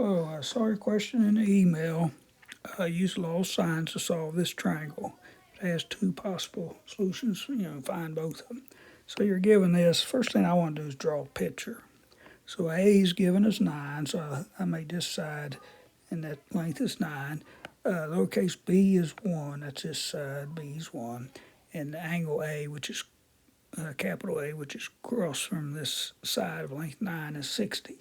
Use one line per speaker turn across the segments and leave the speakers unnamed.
Oh, I saw your question in the email. Use law of sines to solve this triangle. It has two possible solutions, find both of them. So you're given this. First thing I want to do is draw a picture. So A is given as 9, so I made this side, and that length is 9. Lowercase b is 1, that's this side, b is 1. And the angle A, which is capital A, which is across from this side of length 9, is 60.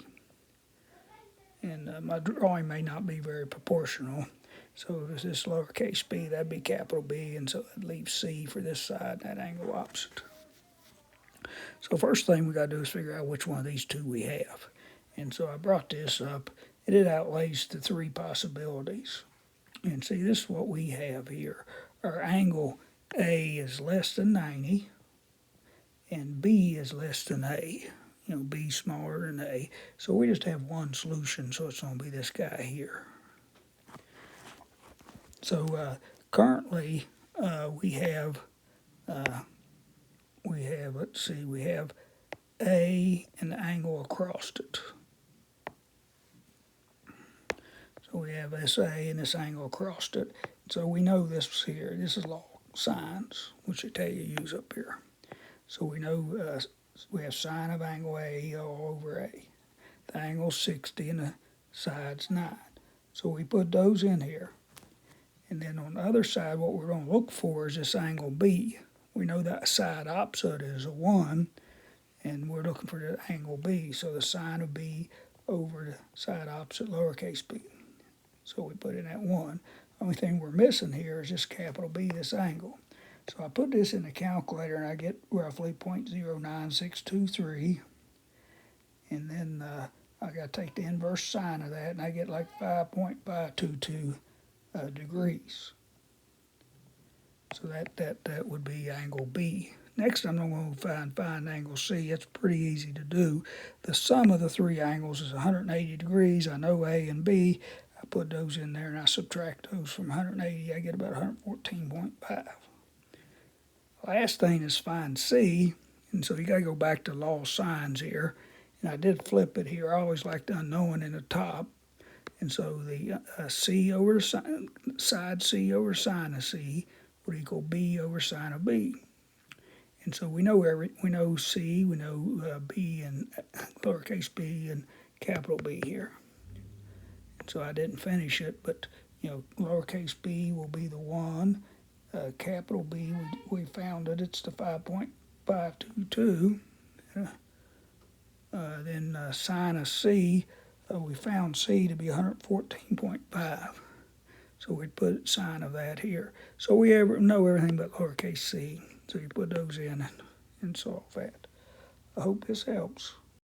And my drawing may not be very proportional. So if this lowercase b, that'd be capital B, and so that leaves C for this side, that angle opposite. So first thing we got to do is figure out which one of these two we have. And so I brought this up, and it outlays the three possibilities. And see, this is what we have here. Our angle A is less than 90, and B is less than A. B smaller than A. So we just have one solution, so it's going to be this guy here. So currently we have we have A and the angle across it. So we have this A and this angle across it. So we know this here. This is law of sines, which they tell you to use up here. So we know we have sine of angle A all over A. The angle's 60 and the side's 9. So we put those in here. And then on the other side, what we're going to look for is this angle B. We know that side opposite is a 1, and we're looking for the angle B. So the sine of B over the side opposite lowercase b. So we put in that 1. The only thing we're missing here is this capital B, this angle. So I put this in the calculator, and I get roughly 0.09623. And then I got to take the inverse sine of that, and I get like 5.522 degrees. So that would be angle B. Next, I'm going to find angle C. It's pretty easy to do. The sum of the three angles is 180 degrees. I know A and B. I put those in there, and I subtract those from 180. I get about 114.5. Last thing is find C, and so you got to go back to law of sines here. And I did flip it here. I always like the unknown in the top. And so the C over side C over sine of C would equal B over sine of B. And so we know C, we know B and lowercase b and capital B here. And so I didn't finish it, but lowercase b will be the 1. Capital B, we found it. It's the 5.522. Then sine of C, we found C to be 114.5. So we'd put sine of that here. So we know everything but lowercase c. So you put those in and solve that. I hope this helps.